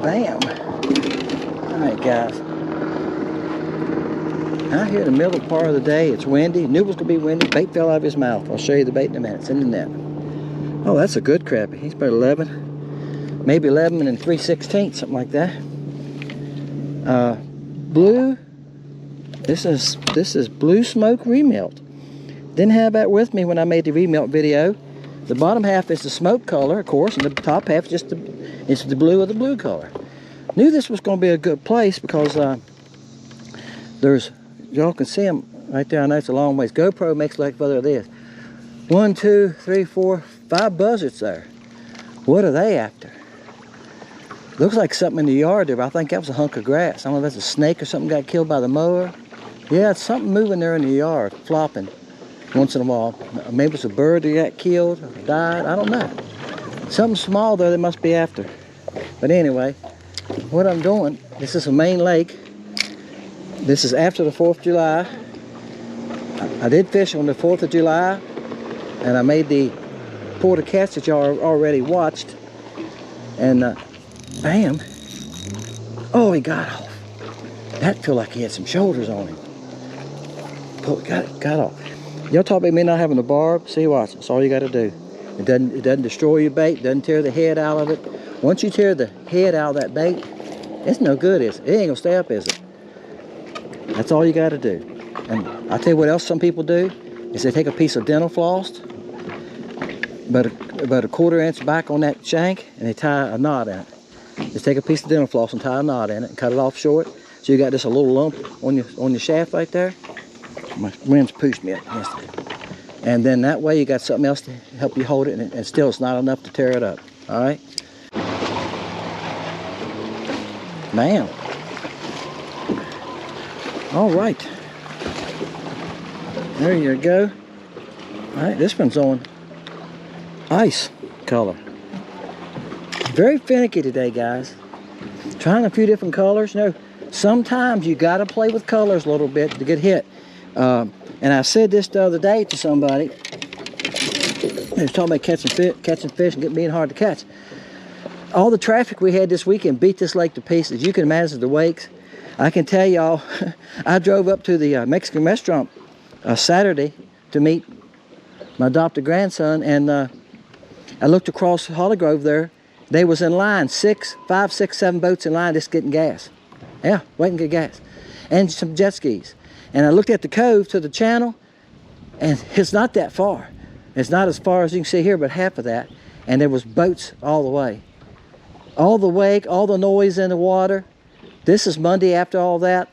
Bam! Alright guys. Out here in the middle part of the day, it's windy. Knew it was going to be windy. Bait fell out of his mouth. I'll show you the bait in a minute. It's in the net. Oh, that's a good crappie. He's about 11. Maybe 11 and 3/16, something like that. Blue. This is blue smoke remelt. Didn't have that with me when I made the remelt video. The bottom half is the smoke color, of course, and the top half is just the blue of the blue color. Knew this was going to be a good place because there's, y'all can see them right there. I know it's a long ways. GoPro makes like whether it is 1, 2, 3, 4, 5 buzzards there. What are they after? Looks like something in the yard there, but I think that was a hunk of grass. I don't know if that's a snake or something got killed by the mower. Yeah, it's something moving there in the yard, flopping once in a while. Maybe it's a bird that got killed or died. I don't know. Something small there they must be after. But anyway, what I'm doing, this is a main lake. This is after the 4th of July. I did fish on the 4th of July, and I made the pour the catch that y'all already watched. And bam! Oh, he got off. That feel like he had some shoulders on him. Got off. Y'all talk about me not having a barb. See, watch. That's all you got to do. It doesn't destroy your bait. Doesn't tear the head out of it. Once you tear the head out of that bait, it's no good, is it? It ain't gonna stay up, is it? That's all you got to do. And I'll tell you what else some people do is they take a piece of dental floss, about a 1/4 inch back on that shank, and they tie a knot in it. Just take a piece of dental floss and tie a knot in it and cut it off short. So you got just a little lump on your shaft right there. My wind's pushed me up against it. And then that way you got something else to help you hold it, and still it's not enough to tear it up. All right? Man. All right. There you go. All right, this one's on ice color. Very finicky today, guys. Trying a few different colors. You know, sometimes you got to play with colors a little bit to get hit. And I said this the other day to somebody. They was talking about catching fish and being hard to catch. All the traffic we had this weekend beat this lake to pieces. You can imagine the wakes. I can tell y'all, I drove up to the Mexican restaurant Saturday to meet my adopted grandson, and I looked across Holly Grove there. They was in line, 5, 6, 7 boats in line just getting gas. Yeah, waiting to get gas. And some jet skis. And I looked at the cove to the channel, and it's not that far. It's not as far as you can see here, but half of that. And there was boats all the way. All the wake, all the noise in the water. This is Monday after all that.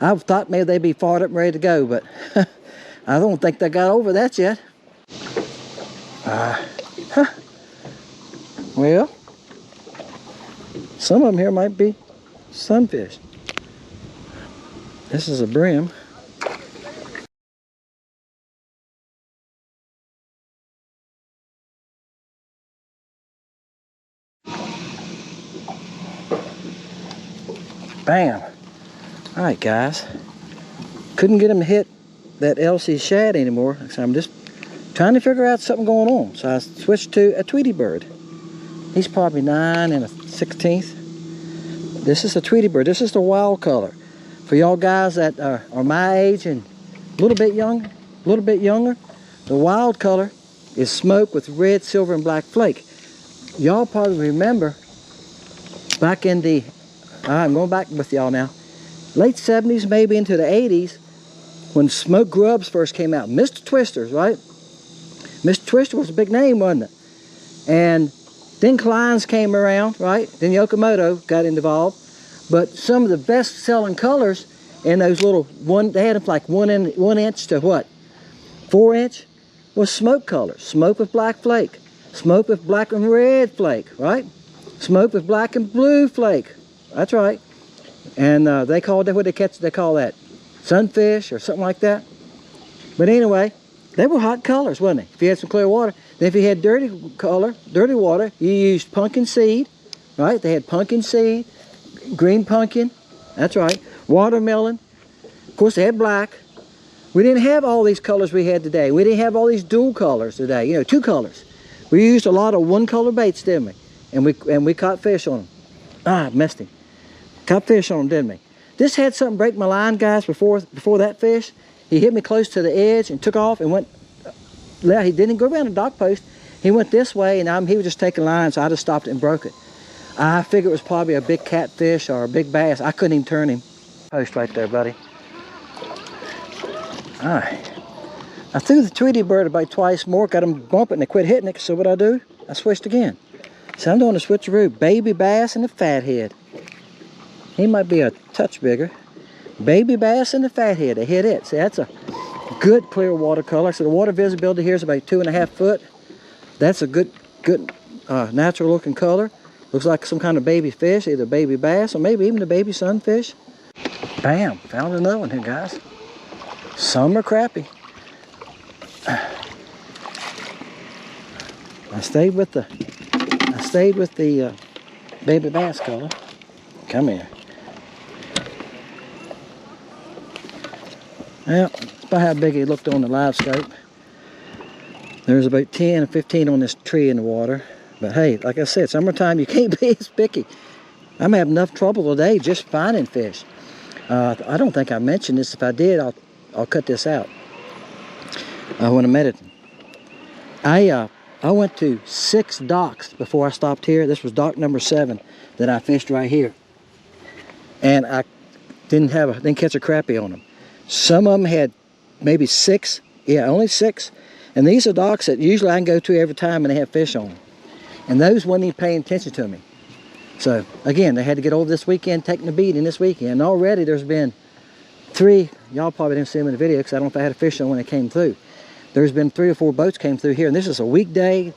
I thought maybe they'd be fired up and ready to go, but I don't think they got over that yet. Well, some of them here might be sunfish. This is a brim. Bam. All right, guys. Couldn't get him to hit that LC Shad anymore, so I'm just trying to figure out something going on. So I switched to a Tweety bird. He's probably 9 1/16. This is a Tweety bird. This is the wild color. For y'all guys that are my age and a little bit younger, the wild color is smoke with red, silver, and black flake. Y'all probably remember back in the, I'm going back with y'all now, late 70s, maybe into the 80s, when smoke grubs first came out. Mr. Twisters, right? Mr. Twister was a big name, wasn't it? And then Kleins came around, right? Then Yokomoto got involved. But some of the best-selling colors in those little they had them like 1 inch to what? 4 inch was smoke colors. Smoke with black flake. Smoke with black and red flake, right? Smoke with black and blue flake. That's right. And they called that, what they call that? Sunfish or something like that. But anyway, They were hot colors, wasn't they? If you had some clear water. Then if you had dirty water, you used pumpkin seed, right? They had pumpkin seed, green pumpkin, that's right, watermelon. Of course, they had black. We didn't have all these colors we had today. We didn't have all these dual colors today, you know, 2 colors. We used a lot of 1-color baits, didn't we? And we caught fish on them. Ah, missed him. Caught fish on them, didn't we? This had something break my line, guys, before that fish. He hit me close to the edge and took off and went, he didn't go around the dock post. He went this way, and he was just taking line, so I just stopped it and broke it. I figured it was probably a big catfish or a big bass. I couldn't even turn him. Post right there, buddy. All right. I threw the Tweety bird about twice more, got him bumping, and they quit hitting it, so what I do? I switched again. So I'm doing a switcheroo. Baby bass and a fathead. He might be a touch bigger. Baby bass and the fathead, they hit it. See, that's a good clear water color. So the water visibility here is about 2.5 foot. That's a good natural looking color. Looks like some kind of baby fish, either baby bass or maybe even a baby sunfish. Bam, found another one here, guys. Summer crappie. I stayed with the baby bass color. Come here. Well, that's about how big he looked on the live scope. There's about 10 or 15 on this tree in the water. But hey, like I said, summertime, you can't be as picky. I'm having enough trouble today just finding fish. I don't think I mentioned this. If I did, I'll cut this out. When I met it, I went to 6 docks before I stopped here. This was dock number 7 that I fished right here, and I didn't catch a crappie on them. Some of them had maybe 6, yeah, only 6. And these are docks that usually I can go to every time and they have fish on them. And those wasn't even paying attention to me. So again, they had to get over this weekend, taking the beating this weekend. And already there's been 3, y'all probably didn't see them in the video because I don't know if I had a fish on when they came through. There's been 3 or 4 boats came through here, and this is a weekday,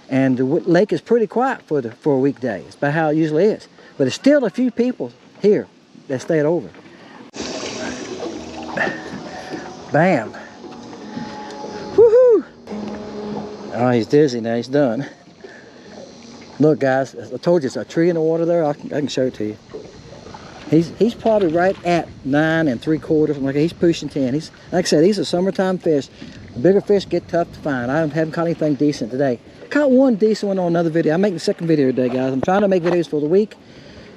and the lake is pretty quiet for a weekday. It's about how it usually is. But there's still a few people here that stayed over. Bam. Woohoo! Oh, he's dizzy now. He's done. Look, guys, I told you it's a tree in the water there. I can show it to you. He's probably right at 9 3/4. Like he's pushing 10. He's, like I said, these are summertime fish. The bigger fish get tough to find. I haven't caught anything decent today. Caught one decent one on another video. I'm making the second video today, guys. I'm trying to make videos for the week.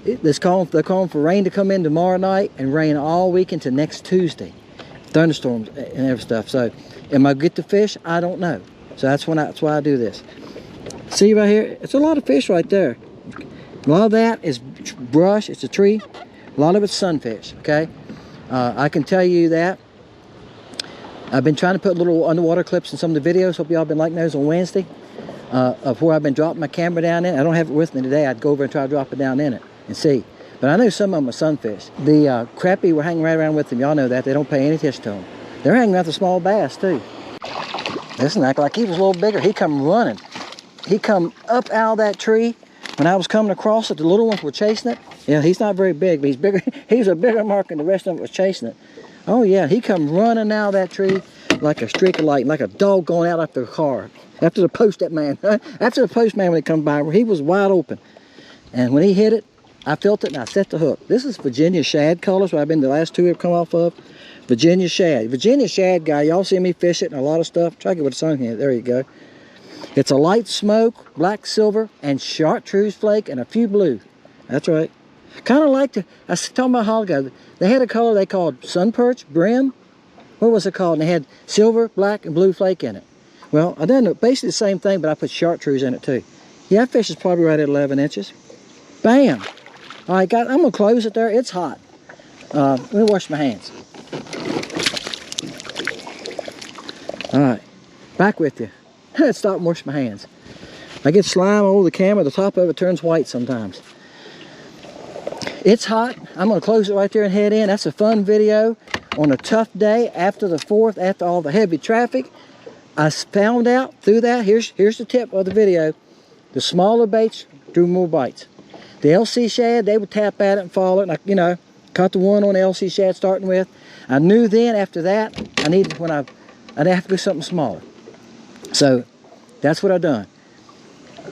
They're calling for rain to come in tomorrow night and rain all week into next Tuesday. Thunderstorms and every stuff. So, am I get the fish? I don't know. So that's why I do this. See right here? It's a lot of fish right there. A lot of that is brush. It's a tree. A lot of it's sunfish. Okay. I can tell you that. I've been trying to put little underwater clips in some of the videos. Hope y'all been liking those on Wednesday. Of where I've been dropping my camera down in. I don't have it with me today. I'd go over and try to drop it down in it and see. But I know some of them are sunfish. The crappie were hanging right around with them. Y'all know that. They don't pay any attention to them. They're hanging around the small bass too. Listen, act like he was a little bigger. He come running. He come up out of that tree. When I was coming across it, the little ones were chasing it. Yeah, he's not very big, but he's bigger. He's a bigger mark than the rest of them was chasing it. Oh yeah, he come running out of that tree like a streak of light, like a dog going out after a car. After the postman, after the postman when he come by, he was wide open. And when he hit it, I felt it and I set the hook. This is Virginia Shad colors, where I've been the last 2 have come off of. Virginia Shad. Virginia Shad guy, y'all see me fish it and a lot of stuff. Try to get with the sun here. There you go. It's a light smoke, black silver, and chartreuse flake, and a few blue. That's right. Kind of like I was talking about a while ago. They had a color they called sun perch, brim. What was it called? And they had silver, black, and blue flake in it. Well, I done basically the same thing, but I put chartreuse in it too. Yeah, that fish is probably right at 11 inches. Bam. All right, guys, I'm going to close it there. It's hot. Let me wash my hands. All right, back with you. Stop and wash my hands. I get slime over the camera. The top of it turns white sometimes. It's hot. I'm going to close it right there and head in. That's a fun video on a tough day after the 4th, after all the heavy traffic. I found out through that, here's the tip of the video. The smaller baits drew more bites. The LC shad, they would tap at it and follow it. And I caught the one on LC shad starting with. I knew then after that, when I I'd have to do something smaller. So that's what I've done.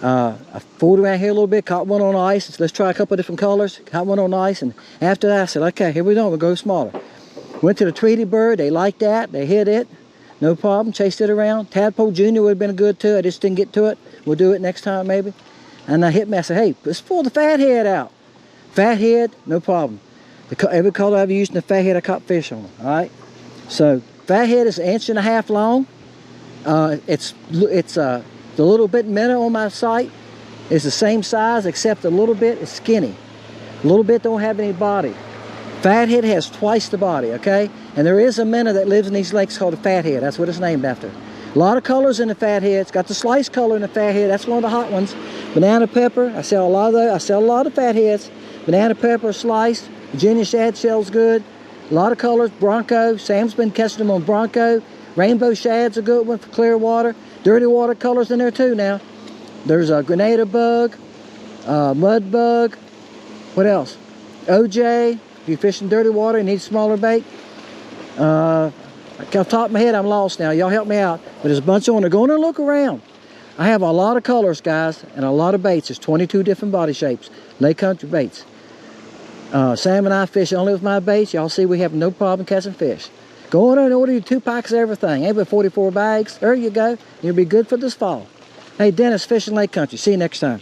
I fooled around here a little bit, caught one on ice. Let's try a couple of different colors. Caught one on ice, and after that I said, okay, here we go, we'll go smaller. Went to the Tweety bird, they liked that, they hit it, no problem, chased it around. Tadpole Junior would have been good too, I just didn't get to it. We'll do it next time maybe. And I hit me, I said, hey, let's pull the fathead out. Fathead, no problem. Every color I've used in the fathead, I caught fish on, all right? So fathead is 1.5 inches long. It's the little bit minnow on my site is the same size, except a little bit is skinny. A little bit don't have any body. Fathead has twice the body, okay? And there is a minnow that lives in these lakes called a fathead. That's what it's named after. A lot of colors in the fathead. It's got the slice color in the fathead. That's one of the hot ones. Banana pepper. I sell a lot of those. I sell a lot of fatheads. Banana pepper sliced. Virginia shad shell's good. A lot of colors. Bronco. Sam's been catching them on Bronco. Rainbow shad's a good one for clear water. Dirty water colors in there too now. There's a grenada bug, mud bug. What else? OJ. If you're fishing dirty water and need smaller bait. Off the top of my head, I'm lost now. Y'all help me out. But there's a bunch on there. Go in and look around. I have a lot of colors, guys, and a lot of baits. There's 22 different body shapes. Lake country baits. Sam and I fish only with my baits. Y'all see we have no problem catching fish. Go in and order you 2 packs of everything. Ain't but 44 bags. There you go. You'll be good for this fall. Hey, Dennis, Fishing Lake Country. See you next time.